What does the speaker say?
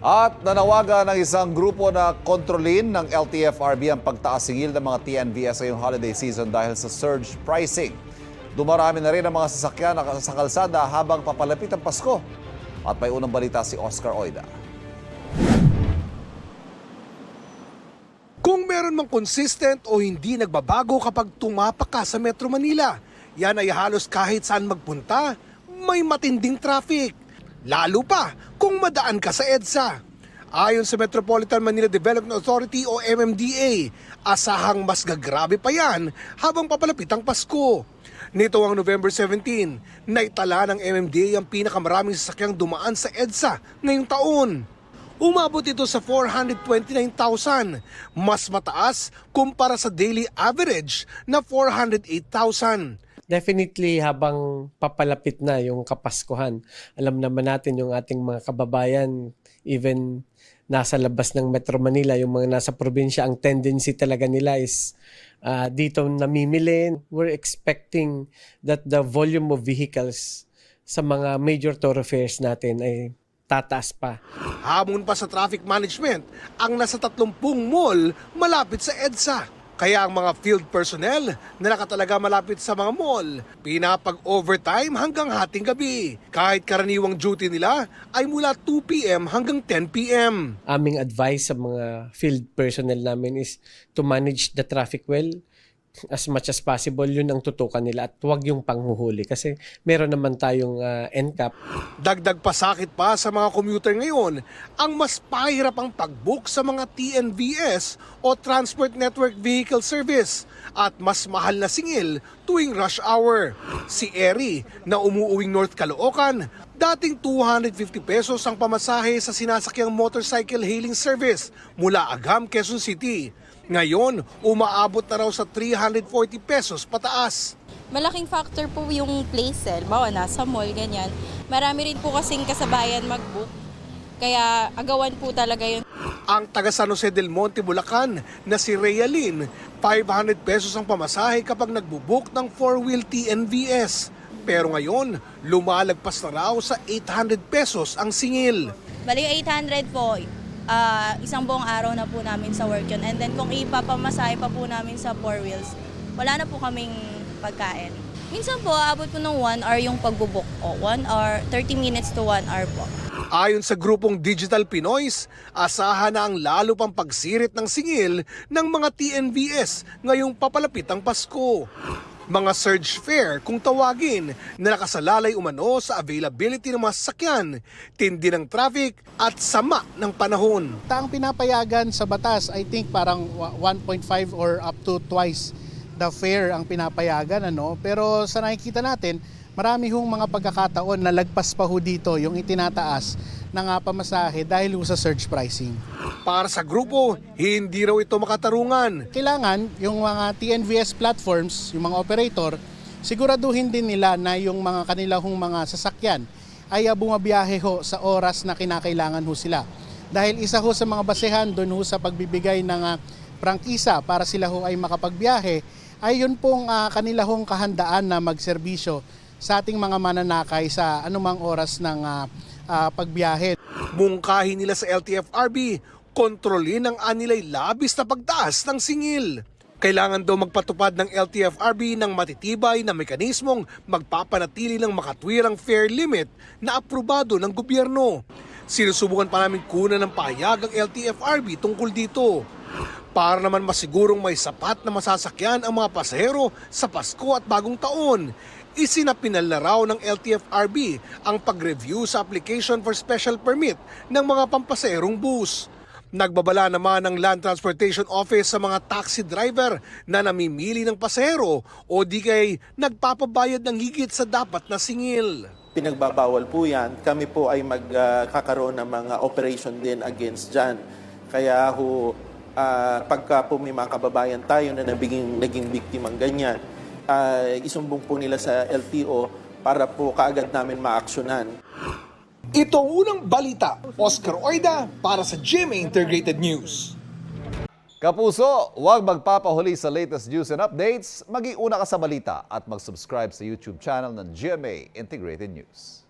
At nanawagan ng isang grupo na kontrolin ng LTFRB ang pagtaas singil ng mga TNVS ngayong holiday season dahil sa surge pricing. Dumarami na rin ang mga sasakyan sa kalsada habang papalapit ang Pasko. At may unang balita si Oscar Oida. Kung meron mang consistent o hindi nagbabago kapag tumapak ka sa Metro Manila, yan ay halos kahit saan magpunta, may matinding traffic. Lalo pa kung madaan ka sa EDSA. Ayon sa Metropolitan Manila Development Authority o MMDA, asahang mas gagrabe pa yan habang papalapit ang Pasko. Nito ang November 17, naitala ng MMDA ang pinakamaraming sasakyang dumaan sa EDSA ngayong taon. Umabot ito sa 429,000, mas mataas kumpara sa daily average na 408,000. Definitely habang papalapit na yung Kapaskuhan, alam naman natin yung ating mga kababayan, even nasa labas ng Metro Manila, yung mga nasa probinsya, ang tendency talaga nila is dito namimili. We're expecting that the volume of vehicles sa mga major thoroughfares natin ay tataas pa. Hamon pa sa traffic management ang nasa 30 mall malapit sa EDSA. Kaya ang mga field personnel na nakatalaga malapit sa mga mall, pinapag-overtime hanggang hating gabi. Kahit karaniwang duty nila ay mula 2 p.m. hanggang 10 p.m. Aming advice sa mga field personnel namin is to manage the traffic well. As much as possible, yun ang tutukan nila at huwag yung panghuhuli kasi meron naman tayong NCAP. Dagdag pasakit pa sa mga commuter ngayon ang mas pahirap ang pag-book sa mga TNVS o Transport Network Vehicle Service at mas mahal na singil tuwing rush hour. Si Eri na umuuwing North Caloocan, dating 250 pesos ang pamasahe sa sinasakyang motorcycle hailing service mula Agam, Quezon City. Ngayon, umaabot na raw sa 340 pesos pataas. Malaking factor po yung place, bawa nasa mall, ganyan. Marami rin po kasing kasabayan mag-book, kaya agawan po talaga yun. Ang taga San Jose del Monte, Bulacan na si Realin, 500 pesos ang pamasahe kapag nagbubook ng 4-wheel TNVS. Pero ngayon, lumalagpas na raw sa 800 pesos ang singil. Bali yung 800 po, isang buong araw na po namin sa work yun. And then kung ipapamasahe pa po namin sa 4 wheels, wala na po kaming pagkain. Minsan po, abot po ng 1 hour yung pagbubuk po. 1 hour, 30 minutes to 1 hour po. Ayon sa grupong Digital Pinoys, asahan na ang lalo pang pagsirit ng singil ng mga TNVS ngayong papalapit ang Pasko. Mga surge fare kung tawagin na nakasalalay umano sa availability ng mga sasakyan, tindi ng traffic at sama ng panahon. Ang pinapayagan sa batas, I think parang 1.5 or up to twice the fare ang pinapayagan. Pero sa nakikita natin, marami hong mga pagkakataon na lagpas pa ho dito yung itinataas ng pamasahe dahil sa surge pricing. Para sa grupo, hindi raw ito makatarungan. Kailangan yung mga TNVS platforms, yung mga operator, siguraduhin din nila na yung mga kanilang mga sasakyan ay bumabiyahe ho sa oras na kinakailangan ho sila. Dahil isa ho sa mga basehan doon ho sa pagbibigay ng prangkisa para sila ho ay makapagbiyahe, ay yun pong kanila hong kahandaan na magserbisyo sa ating mga mananakay sa anumang oras ng pagbiyahe. Mungkahi nila sa LTFRB, kontrolin ang anilay labis na pagtaas ng singil. Kailangan daw magpatupad ng LTFRB ng matitibay na mekanismong magpapanatili ng makatwirang fare limit na aprobado ng gobyerno. Sinusubukan pa namin kunan ng pahayag ang LTFRB tungkol dito. Para naman masigurong may sapat na masasakyan ang mga pasahero sa Pasko at Bagong Taon, isinapinal na raw ng LTFRB ang pag-review sa application for special permit ng mga pampasaherong bus. Nagbabala naman ng Land Transportation Office sa mga taxi driver na namimili ng pasahero o di kay nagpapabayad ng higit sa dapat na singil. Pinagbabawal po yan. Kami po ay magkakaroon ng mga operation din against dyan. Kaya pagka po may mga kababayan tayo na naging biktimang ganyan, isumbong po nila sa LTO para po kaagad namin maaksyonan. Ito ang unang balita. Oscar Oida para sa GMA Integrated News. Kapuso, huwag magpapahuli sa latest news and updates. Maging una ka sa balita at mag-subscribe sa YouTube channel ng GMA Integrated News.